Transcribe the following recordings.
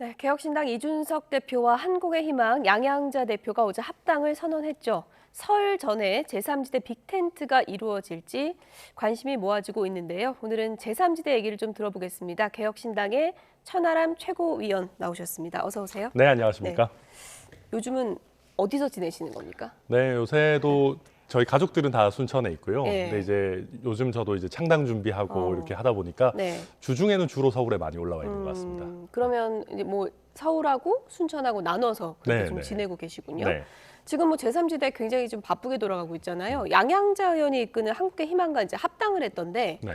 네, 개혁신당 이준석 대표와 한국의 희망 양양자 대표가 어제 합당을 선언했죠. 설 전에 제3지대 빅텐트가 이루어질지 관심이 모아지고 있는데요. 오늘은 제3지대 얘기를 좀 들어보겠습니다. 개혁신당의 천하람 최고위원 나오셨습니다. 어서 오세요. 네, 안녕하십니까. 네. 요즘은 어디서 지내시는 겁니까? 네, 요새도 저희 가족들은 다 순천에 있고요. 네. 근데 이제 요즘 저도 이제 창당 준비하고 이렇게 하다 보니까 네. 주중에는 주로 서울에 많이 올라와 있는 것 같습니다. 그러면 이제 뭐 서울하고 순천하고 나눠서 그렇게 네, 좀 네. 지내고 계시군요. 네. 지금 뭐 제3지대 굉장히 좀 바쁘게 돌아가고 있잖아요. 양양자 의원이 이끄는 한국의 희망과 이제 합당을 했던데 네.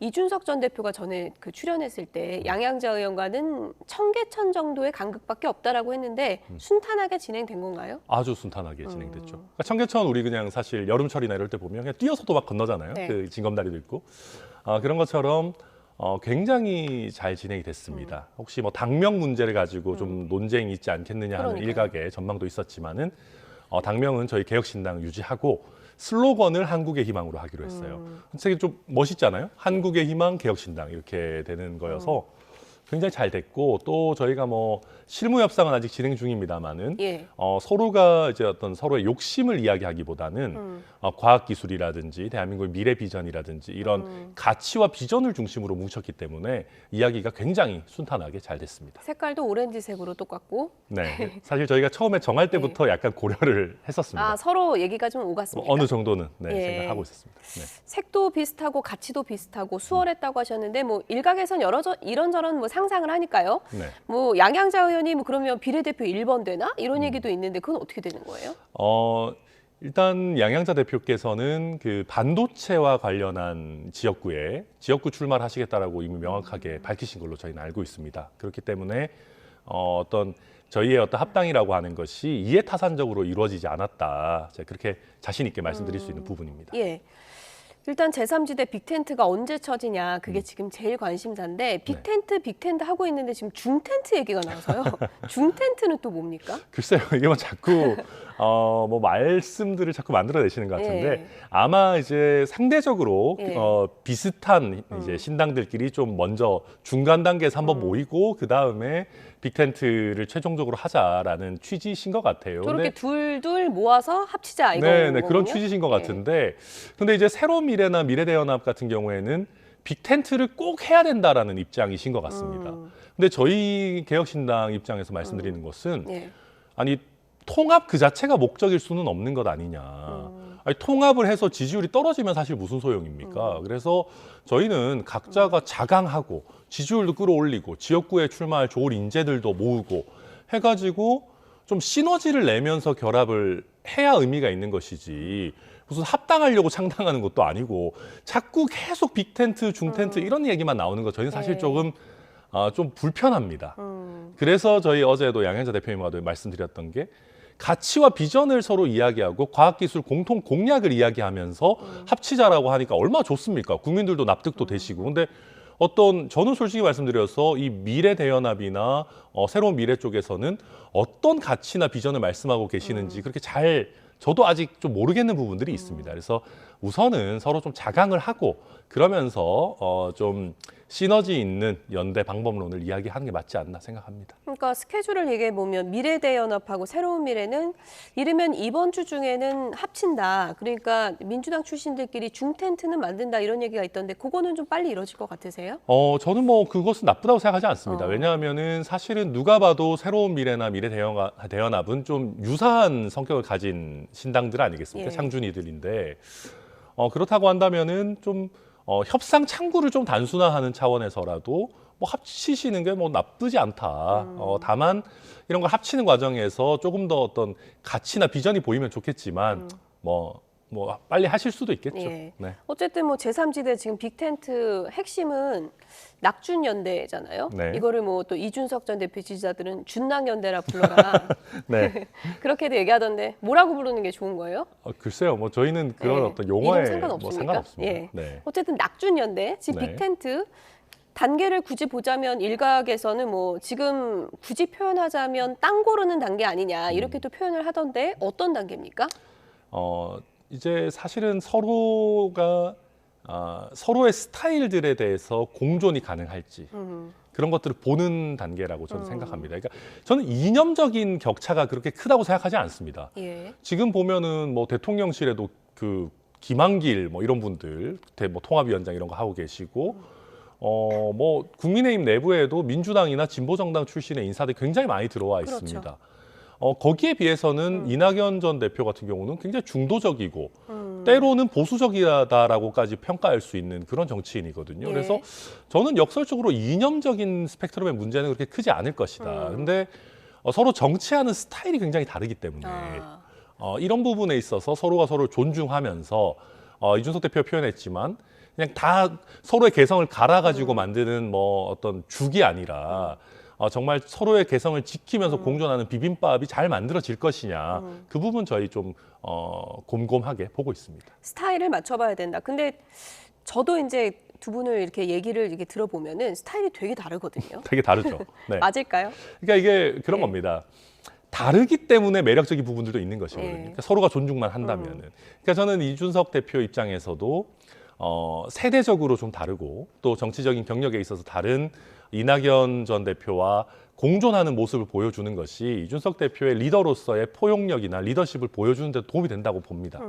이준석 전 대표가 전에 그 출연했을 때 양양자 의원과는 청계천 정도의 간극밖에 없다라고 했는데 순탄하게 진행된 건가요? 아주 순탄하게 진행됐죠. 그러니까 청계천 우리 그냥 사실 여름철이나 이럴 때 보면 그냥 뛰어서도 막 건너잖아요. 네. 그 징검다리도 있고. 그런 것처럼 굉장히 잘 진행이 됐습니다. 혹시 뭐 당명 문제를 가지고 좀 논쟁이 있지 않겠느냐 하는 그러니까요. 일각의 전망도 있었지만은 당명은 저희 개혁신당 유지하고 슬로건을 한국의 희망으로 하기로 했어요. 되게 좀 멋있잖아요. 한국의 희망, 개혁신당 이렇게 되는 거여서 굉장히 잘 됐고 또 저희가 뭐 실무 협상은 아직 진행 중입니다만은 예. 서로가 이제 어떤 서로의 욕심을 이야기하기보다는 과학기술이라든지 대한민국의 미래 비전이라든지 이런 가치와 비전을 중심으로 뭉쳤기 때문에 이야기가 굉장히 순탄하게 잘 됐습니다. 색깔도 오렌지색으로 똑같고. 네, 사실 저희가 처음에 정할 때부터 약간 고려를 했었습니다. 서로 얘기가 좀 뭐 오갔습니까? 어느 정도는 예. 생각하고 있었습니다. 네. 색도 비슷하고 가치도 비슷하고 수월했다고 하셨는데 뭐 일각에선 이런저런 뭐 상상을 하니까요. 네. 뭐 양양자 의원이 뭐 그러면 비례대표 1번 되나? 이런 얘기도 있는데 그건 어떻게 되는 거예요? 일단 양양자 대표께서는 그 반도체와 관련한 지역구에 지역구 출마를 하시겠다라고 이미 명확하게 밝히신 걸로 저희는 알고 있습니다. 그렇기 때문에 어떤 저희의 어떤 합당이라고 하는 것이 이해타산적으로 이루어지지 않았다. 제가 그렇게 자신 있게 말씀드릴 수 있는 부분입니다. 예. 일단 제3지대 빅텐트가 언제 쳐지냐 그게 지금 제일 관심사인데 빅텐트 하고 있는데 지금 중텐트 얘기가 나와서요. 중텐트는 또 뭡니까? 글쎄요, 이게 뭐 자꾸 뭐 말씀들을 자꾸 만들어내시는 것 같은데 예. 아마 이제 상대적으로 예. 비슷한 이제 신당들끼리 좀 먼저 중간 단계에서 한번 모이고 그 다음에 빅텐트를 최종적으로 하자라는 취지신 것 같아요. 저렇게 근데 둘둘 모아서 합치자 이거 네, 거군요. 그런 취지신 것 같은데 근데 이제 새로운 미래나 미래대연합 같은 경우에는 빅텐트를 꼭 해야 된다라는 입장이신 것 같습니다. 근데 저희 개혁신당 입장에서 말씀드리는 것은 예. 아니 통합 그 자체가 목적일 수는 없는 것 아니냐. 아니, 통합을 해서 지지율이 떨어지면 사실 무슨 소용입니까? 그래서 저희는 각자가 자강하고 지지율도 끌어올리고 지역구에 출마할 좋은 인재들도 모으고 해가지고 좀 시너지를 내면서 결합을 해야 의미가 있는 것이지 무슨 합당하려고 창당하는 것도 아니고 자꾸 계속 빅텐트, 중텐트 이런 얘기만 나오는 거 저희는 사실 조금 좀 불편합니다. 그래서 저희 어제도 양현자 대표님과도 말씀드렸던 게 가치와 비전을 서로 이야기하고 과학기술 공통 공약을 이야기하면서 합치자라고 하니까 얼마나 좋습니까? 국민들도 납득도 되시고. 근데 저는 솔직히 말씀드려서 이 미래 대연합이나 새로운 미래 쪽에서는 어떤 가치나 비전을 말씀하고 계시는지 그렇게 저도 아직 좀 모르겠는 부분들이 있습니다. 그래서 우선은 서로 좀 자강을 하고 그러면서 좀 시너지 있는 연대 방법론을 이야기하는 게 맞지 않나 생각합니다. 그러니까 스케줄을 얘기해 보면 미래대연합하고 새로운 미래는 이르면 이번 주 중에는 합친다. 그러니까 민주당 출신들끼리 중텐트는 만든다 이런 얘기가 있던데 그거는 좀 빨리 이루어질 것 같으세요? 저는 뭐 그것은 나쁘다고 생각하지 않습니다. 왜냐하면은 사실은 누가 봐도 새로운 미래나 미래대연합은 좀 유사한 성격을 가진 신당들 아니겠습니까? 예. 창준이들인데 그렇다고 한다면은 좀 협상 창구를 좀 단순화하는 차원에서라도 뭐 합치시는 게 뭐 나쁘지 않다. 다만 이런 걸 합치는 과정에서 조금 더 어떤 가치나 비전이 보이면 좋겠지만 뭐 빨리 하실 수도 있겠죠. 예. 네. 어쨌든 뭐 제3지대 지금 빅텐트 핵심은 낙준연대잖아요. 네. 이거를 뭐 또 이준석 전 대표 지지자들은 준낙연대라 불러라. 네. 그렇게도 얘기하던데 뭐라고 부르는 게 좋은 거예요? 글쎄요. 뭐 저희는 그런 예. 어떤 용어에 이름 뭐 상관없습니까? 상관없습니다. 예. 네. 어쨌든 낙준연대, 지금 네. 빅텐트 단계를 굳이 보자면 일각에서는 뭐 지금 굳이 표현하자면 땅 고르는 단계 아니냐 이렇게 또 표현을 하던데 어떤 단계입니까? 이제 사실은 서로가 서로의 스타일들에 대해서 공존이 가능할지 그런 것들을 보는 단계라고 저는 생각합니다. 그러니까 저는 이념적인 격차가 그렇게 크다고 생각하지 않습니다. 예. 지금 보면은 뭐 대통령실에도 그 김한길 뭐 이런 분들, 뭐 통합위원장 이런 거 하고 계시고, 뭐 국민의힘 내부에도 민주당이나 진보정당 출신의 인사들이 굉장히 많이 들어와 그렇죠. 있습니다. 거기에 비해서는 이낙연 전 대표 같은 경우는 굉장히 중도적이고 때로는 보수적이다라고까지 평가할 수 있는 그런 정치인이거든요. 예. 그래서 저는 역설적으로 이념적인 스펙트럼의 문제는 그렇게 크지 않을 것이다. 근데 서로 정치하는 스타일이 굉장히 다르기 때문에 이런 부분에 있어서 서로가 서로를 존중하면서 이준석 대표가 표현했지만 그냥 다 서로의 개성을 갈아가지고 만드는 뭐 어떤 죽이 아니라 정말 서로의 개성을 지키면서 공존하는 비빔밥이 잘 만들어질 것이냐 그 부분 저희 좀 곰곰하게 보고 있습니다. 스타일을 맞춰봐야 된다. 근데 저도 이제 두 분을 이렇게 얘기를 이렇게 들어보면은 스타일이 되게 다르거든요. 되게 다르죠. 네. 맞을까요? 그러니까 이게 그런 네. 겁니다. 다르기 때문에 매력적인 부분들도 있는 것이거든요. 네. 그러니까 서로가 존중만 한다면은. 그러니까 저는 이준석 대표 입장에서도 세대적으로 좀 다르고 또 정치적인 경력에 있어서 다른 이낙연 전 대표와 공존하는 모습을 보여주는 것이 이준석 대표의 리더로서의 포용력이나 리더십을 보여주는 데 도움이 된다고 봅니다.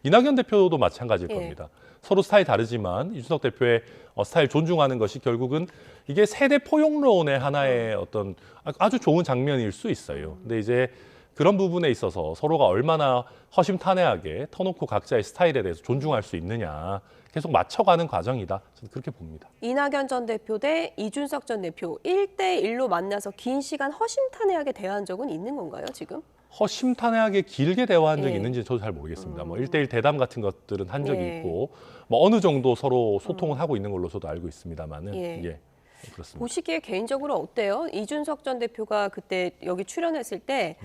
이낙연 대표도 마찬가지일 예. 겁니다. 서로 스타일이 다르지만 이준석 대표의 스타일 존중하는 것이 결국은 이게 세대 포용론의 하나의 어떤 아주 좋은 장면일 수 있어요. 근데 이제 그런 부분에 있어서 서로가 얼마나 허심탄회하게 터놓고 각자의 스타일에 대해서 존중할 수 있느냐 계속 맞춰가는 과정이다. 저는 그렇게 봅니다. 이낙연 전 대표 대 이준석 전 대표 1대1로 만나서 긴 시간 허심탄회하게 대화한 적은 있는 건가요, 지금? 허심탄회하게 길게 대화한 적이 예. 있는지 저도 잘 모르겠습니다. 뭐 1대1 대담 같은 것들은 한 적이 예. 있고 뭐 어느 정도 서로 소통을 하고 있는 걸로 저도 알고 있습니다만은 예. 그렇습니다. 보시기에 개인적으로 어때요? 이준석 전 대표가 그때 여기 출연했을 때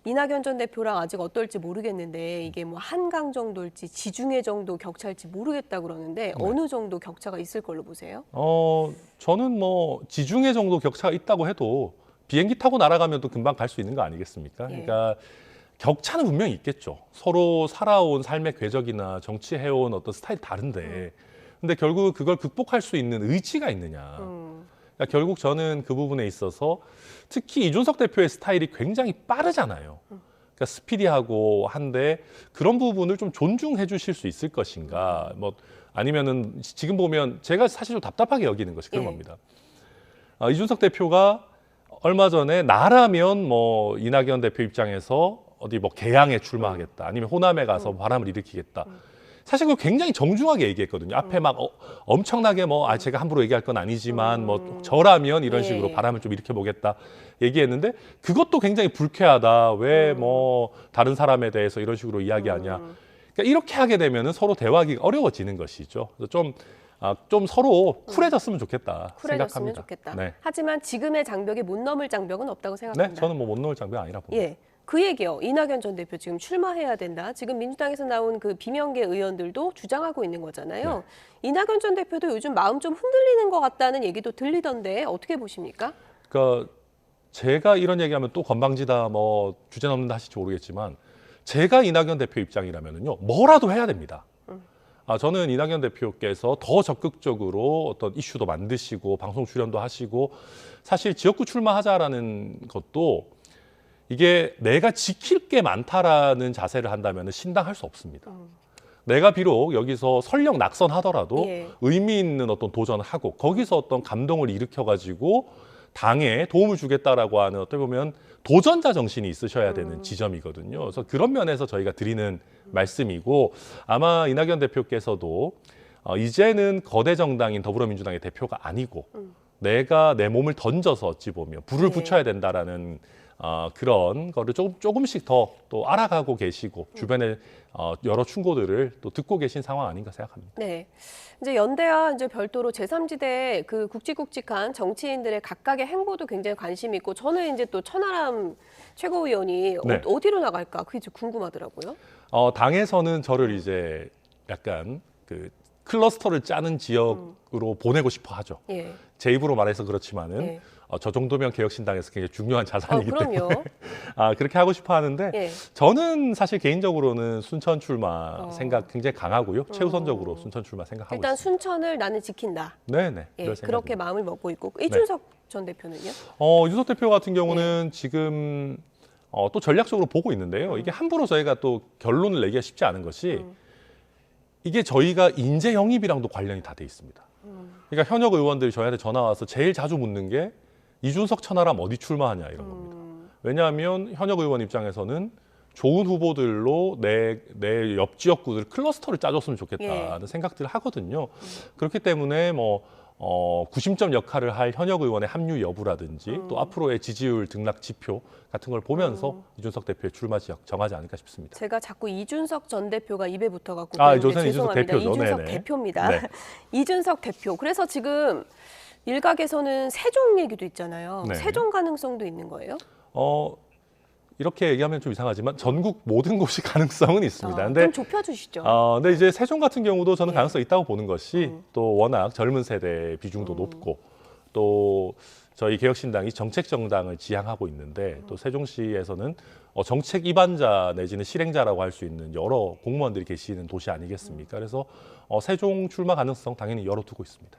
이낙연 전 대표랑 아직 어떨지 모르겠는데 이게 뭐 한강 정도일지 지중해 정도 격차일지 모르겠다 그러는데 어느 정도 격차가 있을 걸로 보세요? 저는 뭐 지중해 정도 격차가 있다고 해도 비행기 타고 날아가면 또 금방 갈 수 있는 거 아니겠습니까? 예. 그러니까 격차는 분명히 있겠죠. 서로 살아온 삶의 궤적이나 정치해온 어떤 스타일이 다른데 근데 결국 그걸 극복할 수 있는 의지가 있느냐. 그러니까 결국 저는 그 부분에 있어서 특히 이준석 대표의 스타일이 굉장히 빠르잖아요. 그러니까 스피디하고 한데 그런 부분을 좀 존중해 주실 수 있을 것인가. 뭐 아니면은 지금 보면 제가 사실 좀 답답하게 여기는 것이 그런 예. 겁니다. 이준석 대표가 얼마 전에 나라면 뭐 이낙연 대표 입장에서 어디 뭐 개항에 출마하겠다 아니면 호남에 가서 바람을 일으키겠다. 사실 그거 굉장히 정중하게 얘기했거든요. 앞에 막 엄청나게 뭐 제가 함부로 얘기할 건 아니지만 뭐 저라면 이런 예. 식으로 바람을 좀 일으켜 보겠다 얘기했는데 그것도 굉장히 불쾌하다. 왜 뭐 다른 사람에 대해서 이런 식으로 이야기하냐. 그러니까 이렇게 하게 되면은 서로 대화하기가 어려워지는 것이죠. 그래서 좀 서로 쿨해졌으면 좋겠다 쿨해졌으면 생각합니다. 좋겠다. 네. 하지만 지금의 장벽이 못 넘을 장벽은 없다고 생각합니다. 네, 저는 뭐 못 넣을 장면 아니라 봅니다. 예. 그 얘기요. 이낙연 전 대표 지금 출마해야 된다. 지금 민주당에서 나온 그 비명계 의원들도 주장하고 있는 거잖아요. 이낙연 전 대표도 요즘 마음 좀 흔들리는 것 같다는 얘기도 들리던데 어떻게 보십니까? 그러니까 제가 이런 얘기하면 또 건방지다 뭐 주제 넘는다 하실지 모르겠지만 제가 이낙연 대표 입장이라면은요 뭐라도 해야 됩니다. 저는 이낙연 대표께서 더 적극적으로 어떤 이슈도 만드시고 방송 출연도 하시고 사실 지역구 출마하자라는 것도 이게 내가 지킬 게 많다라는 자세를 한다면 신당할 수 없습니다. 내가 비록 여기서 설령 낙선하더라도 예. 의미 있는 어떤 도전을 하고 거기서 어떤 감동을 일으켜가지고 당에 도움을 주겠다라고 하는 어떻게 보면 도전자 정신이 있으셔야 되는 지점이거든요. 그래서 그런 면에서 저희가 드리는 말씀이고 아마 이낙연 대표께서도 이제는 거대 정당인 더불어민주당의 대표가 아니고 내가 내 몸을 던져서 어찌 보면 불을 네. 붙여야 된다라는 그런 거를 조금씩 더 또 알아가고 계시고 주변에 여러 충고들을 또 듣고 계신 상황 아닌가 생각합니다. 네. 이제 연대와 이제 별도로 제3지대 그 굵직굵직한 정치인들의 각각의 행보도 굉장히 관심이 있고 저는 이제 또 천하람 최고위원이 네. 어디로 나갈까 그게 좀 궁금하더라고요. 당에서는 저를 이제 약간 그 클러스터를 짜는 지역으로 보내고 싶어 하죠. 예. 제 입으로 말해서 그렇지만은 예. 저 정도면 개혁신당에서 굉장히 중요한 자산이기 때문에 그럼요. 그렇게 하고 싶어 하는데 예. 저는 사실 개인적으로는 순천 출마 생각 굉장히 강하고요. 최우선적으로 순천 출마 생각하고 일단 있습니다. 순천을 나는 지킨다. 네네. 예, 그럴 그렇게 생각입니다. 마음을 먹고 있고 이준석 전 대표는요? 유석 대표 같은 경우는 지금 또 전략적으로 보고 있는데요. 이게 함부로 저희가 또 결론을 내기가 쉽지 않은 것이 이게 저희가 인재 영입이랑도 관련이 다 돼 있습니다. 그러니까 현역 의원들이 저희한테 전화 와서 제일 자주 묻는 게 이준석 천하람 어디 출마하냐 이런 겁니다. 왜냐하면 현역 의원 입장에서는 좋은 후보들로 내 옆 지역구들 클러스터를 짜줬으면 좋겠다는 생각들을 하거든요. 그렇기 때문에 구심점 역할을 할 현역 의원의 합류 여부라든지 또 앞으로의 지지율 등락 지표 같은 걸 보면서 이준석 대표의 출마 지역 정하지 않을까 싶습니다. 제가 자꾸 이준석 전 대표가 입에 붙어갖고 요새는 이준석 죄송합니다. 대표죠. 이준석 네네. 대표입니다. 네. 이준석 대표. 그래서 지금 일각에서는 세종 얘기도 있잖아요. 네. 세종 가능성도 있는 거예요? 이렇게 얘기하면 좀 이상하지만 전국 모든 곳이 가능성은 있습니다. 근데 좀 좁혀주시죠. 근데 이제 세종 같은 경우도 저는 예. 가능성이 있다고 보는 것이 또 워낙 젊은 세대 비중도 높고 또 저희 개혁신당이 정책 정당을 지향하고 있는데 또 세종시에서는 정책 입안자 내지는 실행자라고 할 수 있는 여러 공무원들이 계시는 도시 아니겠습니까? 그래서 세종 출마 가능성 당연히 열어두고 있습니다.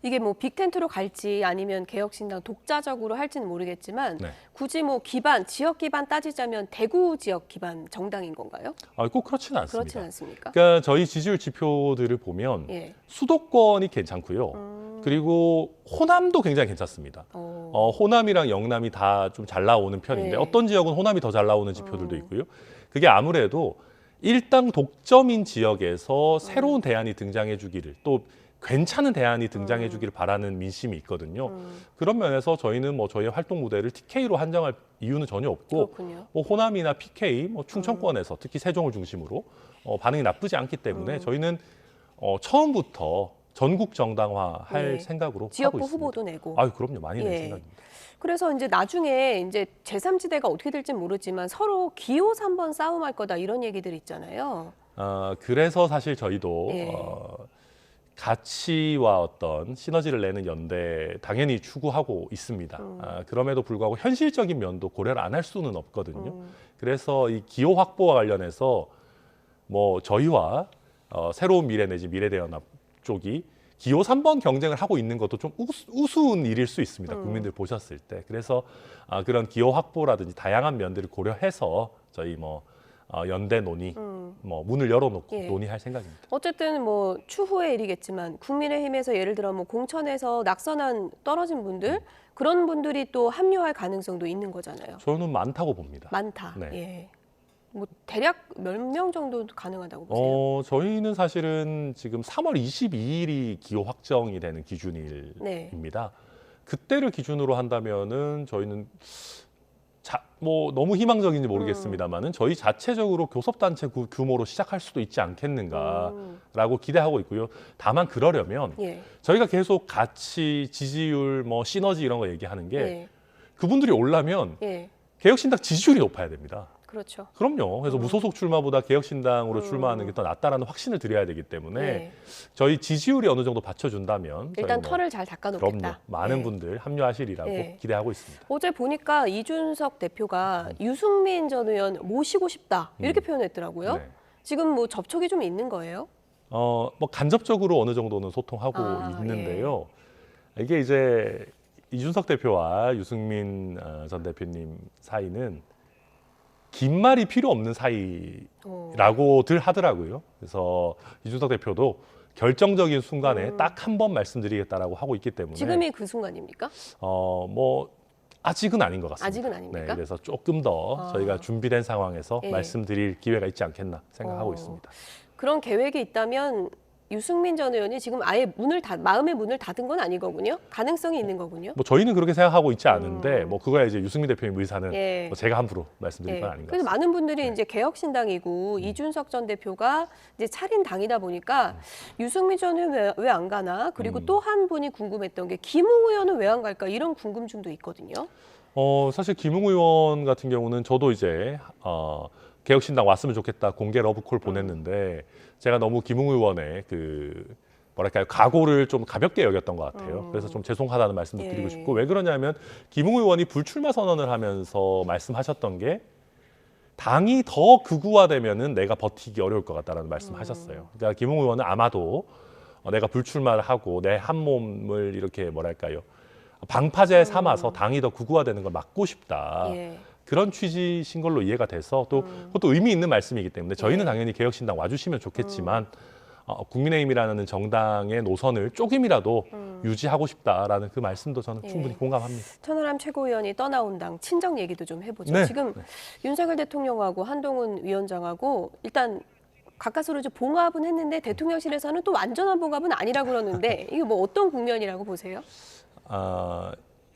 이게 뭐 빅텐트로 갈지 아니면 개혁신당 독자적으로 할지는 모르겠지만 네. 굳이 뭐 지역 기반 따지자면 대구 지역 기반 정당인 건가요? 꼭 그렇지는 않습니다. 그렇진 않습니까? 그러니까 저희 지지율 지표들을 보면 예. 수도권이 괜찮고요. 그리고 호남도 굉장히 괜찮습니다. 호남이랑 영남이 다 좀 잘 나오는 편인데 네. 어떤 지역은 호남이 더 잘 나오는 지표들도 있고요. 그게 아무래도 일당 독점인 지역에서 새로운 대안이 등장해 주기를 또 괜찮은 대안이 등장해 주기를 바라는 민심이 있거든요. 그런 면에서 저희는 저희의 활동 무대를 TK로 한정할 이유는 전혀 없고 그렇군요. 호남이나 PK, 충청권에서 특히 세종을 중심으로 반응이 나쁘지 않기 때문에 저희는 처음부터 전국 정당화할 네. 생각으로 지역구 하고 있습니다. 후보도 내고. 그럼요. 많이 낼 예. 생각입니다. 그래서 이제 나중에 이제 제3지대가 어떻게 될지 모르지만 서로 기호 3번 싸움할 거다 이런 얘기들 있잖아요. 그래서 사실 저희도 예. 가치와 어떤 시너지를 내는 연대 당연히 추구하고 있습니다. 그럼에도 불구하고 현실적인 면도 고려를 안 할 수는 없거든요. 그래서 이 기호 확보와 관련해서 저희와 새로운 미래 내지 미래대연합 쪽이 기호 3번 경쟁을 하고 있는 것도 좀 우스운 일일 수 있습니다. 국민들 보셨을 때. 그래서 그런 기호 확보라든지 다양한 면들을 고려해서 저희 연대 논의, 문을 열어놓고 예. 논의할 생각입니다. 어쨌든 추후의 일이겠지만 국민의힘에서 예를 들어 공천에서 낙선한 떨어진 분들 그런 분들이 또 합류할 가능성도 있는 거잖아요. 저는 많다고 봅니다. 많다. 네. 예. 대략 몇 명 정도 가능하다고 보세요? 저희는 사실은 지금 3월 22일이 기호 확정이 되는 기준일입니다. 네. 그때를 기준으로 한다면은 저희는 너무 희망적인지 모르겠습니다만은 저희 자체적으로 교섭단체 규모로 시작할 수도 있지 않겠는가라고 기대하고 있고요. 다만 그러려면 예. 저희가 계속 가치, 지지율, 시너지 이런 거 얘기하는 게 예. 그분들이 올라면 예. 개혁신당 지지율이 높아야 됩니다. 그렇죠. 그럼요. 그래서 무소속 출마보다 개혁신당으로 출마하는 게 더 낫다라는 확신을 드려야 되기 때문에 예. 저희 지지율이 어느 정도 받쳐준다면 일단 저희 털을 잘 닦아놓겠다. 그럼요. 많은 예. 분들 합류하시리라고 예. 기대하고 있습니다. 어제 보니까 이준석 대표가 유승민 전 의원 모시고 싶다 이렇게 표현했더라고요. 네. 지금 접촉이 좀 있는 거예요? 간접적으로 어느 정도는 소통하고 있는데요. 이게 이제 이준석 대표와 유승민 전 대표님 사이는 긴 말이 필요 없는 사이라고들 하더라고요. 그래서 이준석 대표도 결정적인 순간에 딱 한 번 말씀드리겠다라고 하고 있기 때문에 지금이 그 순간입니까? 아직은 아닌 것 같습니다. 아직은 아닙니까? 네, 그래서 조금 더 저희가 준비된 상황에서 예. 말씀드릴 기회가 있지 않겠나 생각하고 있습니다. 그런 계획이 있다면 유승민 전 의원이 지금 아예 마음의 문을 닫은 건 아니거든요. 가능성이 있는 거군요. 저희는 그렇게 생각하고 있지 않은데 그거야 이제 유승민 대표님 의사는 예. 제가 함부로 말씀드릴 건 아닌 것 그래서 같습니다. 많은 분들이 이제 개혁신당이고 이준석 전 대표가 이제 차린 당이다 보니까 유승민 전 의원 왜 안 가나? 그리고 또 한 분이 궁금했던 게 김웅 의원은 왜 안 갈까? 이런 궁금증도 있거든요. 사실 김웅 의원 같은 경우는 저도 이제 개혁신당 왔으면 좋겠다 공개 러브콜 보냈는데 제가 너무 김웅 의원의 그 뭐랄까요, 각오를 좀 가볍게 여겼던 것 같아요. 그래서 좀 죄송하다는 말씀도 드리고 싶고, 왜 그러냐면 김웅 의원이 불출마 선언을 하면서 말씀하셨던 게 당이 더 극우화되면은 내가 버티기 어려울 것 같다라는 말씀하셨어요. 그러니까 김웅 의원은 아마도 내가 불출마를 하고 내 한 몸을 이렇게 뭐랄까요, 방파제 삼아서 당이 더 극우화되는 걸 막고 싶다. 예. 그런 취지신 걸로 이해가 돼서 또 그것도 의미 있는 말씀이기 때문에 저희는 예. 당연히 개혁신당 와주시면 좋겠지만 국민의힘이라는 정당의 노선을 조금이라도 유지하고 싶다라는 그 말씀도 저는 예. 충분히 공감합니다. 천하람 최고위원이 떠나온 당 친정 얘기도 좀 해보죠. 네. 지금 윤석열 대통령하고 한동훈 위원장하고 일단 가까스로 이제 봉합은 했는데 대통령실에서는 또 완전한 봉합은 아니라고 그러는데 이게 뭐 어떤 국면이라고 보세요?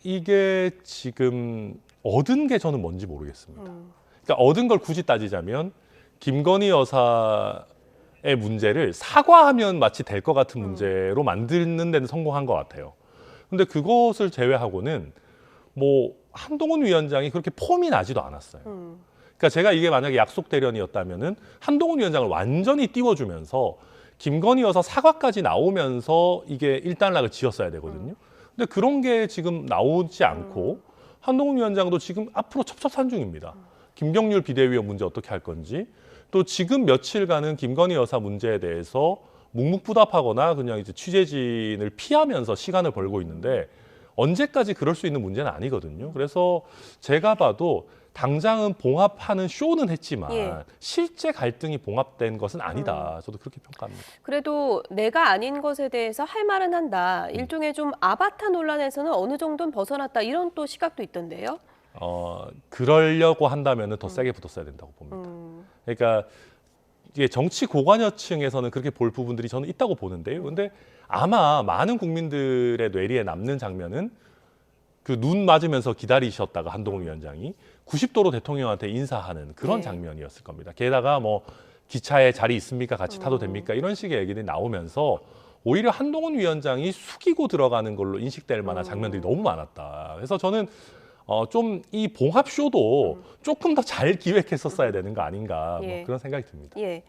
이게 지금 얻은 게 저는 뭔지 모르겠습니다. 그러니까 얻은 걸 굳이 따지자면 김건희 여사의 문제를 사과하면 마치 될 것 같은 문제로 만드는 데는 성공한 것 같아요. 근데 그것을 제외하고는 뭐 한동훈 위원장이 그렇게 폼이 나지도 않았어요. 그러니까 제가 이게 만약에 약속 대련이었다면은 한동훈 위원장을 완전히 띄워주면서 김건희 여사 사과까지 나오면서 이게 일단락을 지었어야 되거든요. 근데 그런 게 지금 나오지 않고 한동훈 위원장도 지금 앞으로 첩첩산중입니다. 김경률 비대위원 문제 어떻게 할 건지, 또 지금 며칠간은 김건희 여사 문제에 대해서 묵묵부답하거나 그냥 이제 취재진을 피하면서 시간을 벌고 있는데 언제까지 그럴 수 있는 문제는 아니거든요. 그래서 제가 봐도 당장은 봉합하는 쇼는 했지만 예. 실제 갈등이 봉합된 것은 아니다. 저도 그렇게 평가합니다. 그래도 내가 아닌 것에 대해서 할 말은 한다. 일종의 좀 아바타 논란에서는 어느 정도는 벗어났다. 이런 또 시각도 있던데요. 그러려고 한다면 더 세게 붙었어야 된다고 봅니다. 그러니까 이게 정치 고관여층에서는 그렇게 볼 부분들이 저는 있다고 보는데요. 근데 아마 많은 국민들의 뇌리에 남는 장면은 그 눈 맞으면서 기다리셨다가 한동훈 위원장이 90도로 대통령한테 인사하는 그런 네. 장면이었을 겁니다. 게다가 뭐 기차에 자리 있습니까? 같이 타도 됩니까? 이런 식의 얘기들이 나오면서 오히려 한동훈 위원장이 숙이고 들어가는 걸로 인식될 만한 장면들이 너무 많았다. 그래서 저는 좀 이 봉합 쇼도 조금 더 잘 기획했었어야 되는 거 아닌가 예. 뭐 그런 생각이 듭니다. 예.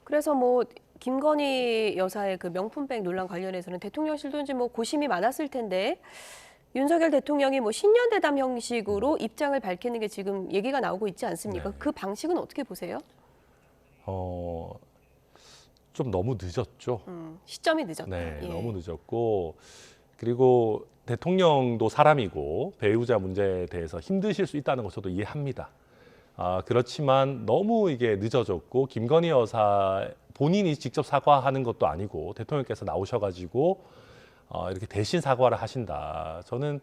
그래서 뭐 김건희 여사의 그 명품백 논란 관련해서는 대통령실도 이제 뭐 고심이 많았을 텐데 윤석열 대통령이 뭐 신년대담 형식으로 입장을 밝히는 게 지금 얘기가 나오고 있지 않습니까? 네. 그 방식은 어떻게 보세요? 좀 너무 늦었죠. 시점이 늦었다. 네, 예. 너무 늦었고, 그리고 대통령도 사람이고 배우자 문제에 대해서 힘드실 수 있다는 것 저도 이해합니다. 그렇지만 너무 이게 늦어졌고 김건희 여사 본인이 직접 사과하는 것도 아니고 대통령께서 나오셔가지고 이렇게 대신 사과를 하신다. 저는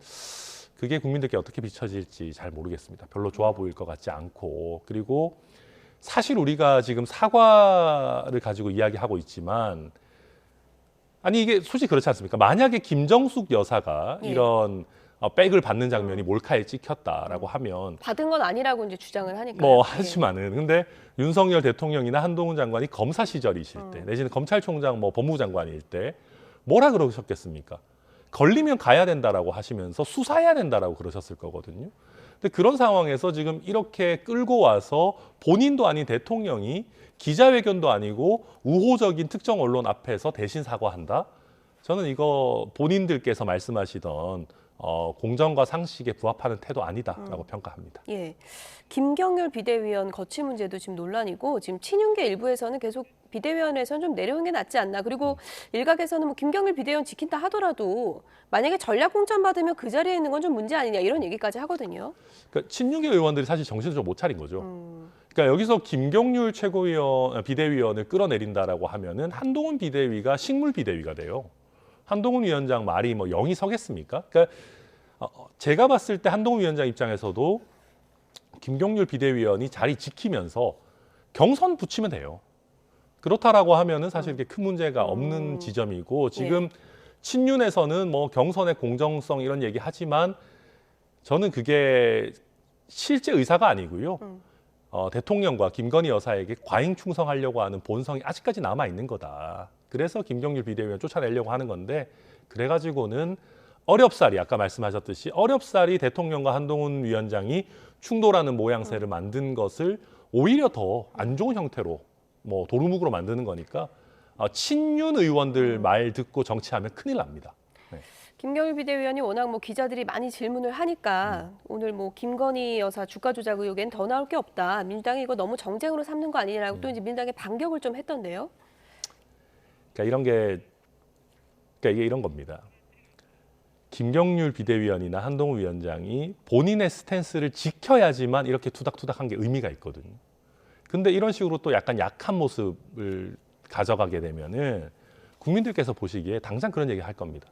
그게 국민들께 어떻게 비춰질지 잘 모르겠습니다. 별로 좋아 보일 것 같지 않고, 그리고 사실 우리가 지금 사과를 가지고 이야기하고 있지만 아니 이게 솔직히 그렇지 않습니까? 만약에 김정숙 여사가 예. 이런 백을 받는 장면이 몰카에 찍혔다라고 하면 받은 건 아니라고 이제 주장을 하니까. 뭐 하지만은 근데 윤석열 대통령이나 한동훈 장관이 검사 시절이실 때 내지는 검찰총장 뭐 법무부 장관일 때 뭐라 그러셨겠습니까? 걸리면 가야 된다라고 하시면서 수사해야 된다라고 그러셨을 거거든요. 근데 그런 상황에서 지금 이렇게 끌고 와서 본인도 아닌 대통령이 기자회견도 아니고 우호적인 특정 언론 앞에서 대신 사과한다? 저는 이거 본인들께서 말씀하시던 공정과 상식에 부합하는 태도 아니다라고 평가합니다. 예. 김경률 비대위원 거취 문제도 지금 논란이고 지금 친윤계 일부에서는 계속 비대위원회에서는 좀 내려오는 게 낫지 않나. 그리고 일각에서는 뭐 김경률 비대위원 지킨다 하더라도 만약에 전략 공천 받으면 그 자리에 있는 건 좀 문제 아니냐 이런 얘기까지 하거든요. 그러니까 친윤계 의원들이 사실 정신을 좀 못 차린 거죠. 그러니까 여기서 김경률 비대위원을 끌어내린다라고 하면은 한동훈 비대위가 식물 비대위가 돼요. 한동훈 위원장 말이 뭐 영이 서겠습니까? 그러니까 제가 봤을 때 한동훈 위원장 입장에서도 김경률 비대위원이 자리 지키면서 경선 붙이면 돼요. 그렇다라고 하면은 사실 이렇게 큰 문제가 없는 지점이고 지금 친윤에서는 뭐 경선의 공정성 이런 얘기 하지만 저는 그게 실제 의사가 아니고요. 대통령과 김건희 여사에게 과잉 충성하려고 하는 본성이 아직까지 남아 있는 거다. 그래서 김경률 비대위원 쫓아내려고 하는 건데 그래가지고는 어렵사리 아까 말씀하셨듯이 어렵사리 대통령과 한동훈 위원장이 충돌하는 모양새를 만든 것을 오히려 더 안 좋은 형태로 뭐 도루묵으로 만드는 거니까 친윤 의원들 말 듣고 정치하면 큰일 납니다. 네. 김경일 비대위원이 워낙 뭐 기자들이 많이 질문을 하니까 오늘 뭐 김건희 여사 주가 조작 의혹엔 더 나올 게 없다. 민주당이 이거 너무 정쟁으로 삼는 거 아니냐고 또 이제 민주당에 반격을 좀 했던데요. 그러니까 이게 이런 겁니다. 김경률 비대위원이나 한동훈 위원장이 본인의 스탠스를 지켜야지만 이렇게 투닥투닥한 게 의미가 있거든요. 근데 이런 식으로 또 약간 약한 모습을 가져가게 되면은 국민들께서 보시기에 당장 그런 얘기 할 겁니다.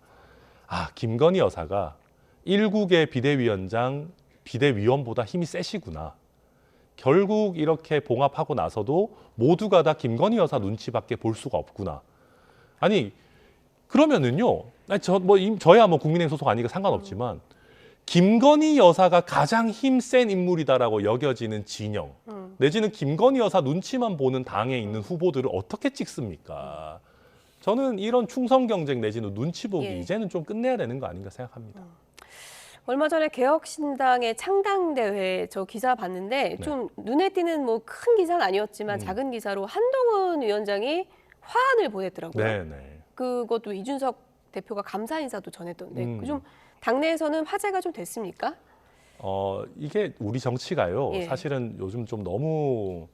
아, 김건희 여사가 일국의 비대위원장, 비대위원보다 힘이 세시구나. 결국 이렇게 봉합하고 나서도 모두가 다 김건희 여사 눈치밖에 볼 수가 없구나. 아니, 그러면은요, 저야 뭐 국민의힘 소속 아니니까 상관없지만, 김건희 여사가 가장 힘센 인물이다라고 여겨지는 진영, 내지는 김건희 여사 눈치만 보는 당에 있는 후보들을 어떻게 찍습니까? 저는 이런 충성 경쟁 내지는 눈치 보기 예. 이제는 좀 끝내야 되는 거 아닌가 생각합니다. 얼마 전에 개혁신당의 창당대회 저 기사 봤는데 좀 눈에 띄는 뭐 큰 기사는 아니었지만 작은 기사로 한동훈 위원장이 화환을 보냈더라고요. 네네. 그것도 이준석 대표가 감사 인사도 전했던데 좀 당내에서는 화제가 좀 됐습니까? 이게 우리 정치가요. 예. 사실은 요즘 좀 너무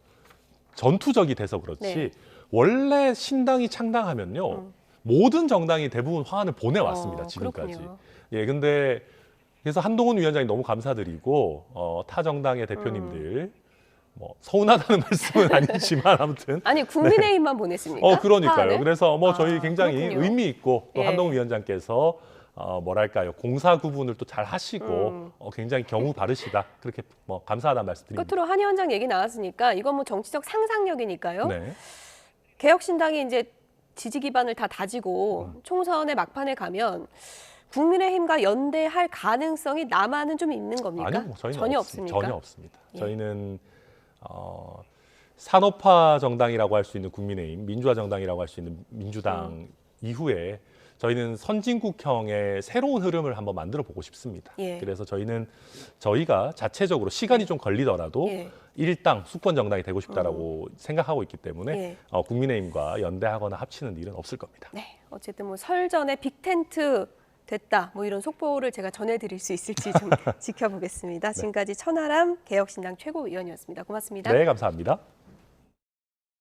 전투적이 돼서 그렇지. 네. 원래 신당이 창당하면요. 모든 정당이 대부분 화환을 보내왔습니다. 지금까지. 그렇군요. 예, 근데 그래서 한동훈 위원장이 너무 감사드리고 타 정당의 대표님들 뭐 서운하다는 말씀은 아니지만 아무튼 아니 국민의힘만 보냈습니까? 그러니까요. 화환을? 그래서 뭐 저희 굉장히 그렇군요. 의미 있고 또 예. 한동훈 위원장께서 뭐랄까요, 공사 구분을 또 잘 하시고 굉장히 경우 바르시다, 그렇게 뭐 감사하다는 말씀드립니다. 끝으로 한 위원장 얘기 나왔으니까 이건 뭐 정치적 상상력이니까요. 네. 개혁신당이 이제 지지 기반을 다 다지고 총선의 막판에 가면 국민의힘과 연대할 가능성이 남아는 좀 있는 겁니까? 아니요, 뭐 저희는 전혀 없습니다. 없습니까? 전혀 없습니다. 예. 저희는 산업화 정당이라고 할 수 있는 국민의힘, 민주화 정당이라고 할 수 있는 민주당 이후에 저희는 선진국형의 새로운 흐름을 한번 만들어 보고 싶습니다. 예. 그래서 저희가 자체적으로 시간이 좀 걸리더라도 예. 일당 수권 정당이 되고 싶다라고 생각하고 있기 때문에 예. 국민의힘과 연대하거나 합치는 일은 없을 겁니다. 네, 어쨌든 뭐 설 전에 빅텐트 됐다 뭐 이런 속보를 제가 전해드릴 수 있을지 좀 지켜보겠습니다. 지금까지 천하람 개혁신당 최고위원이었습니다. 고맙습니다. 네, 감사합니다.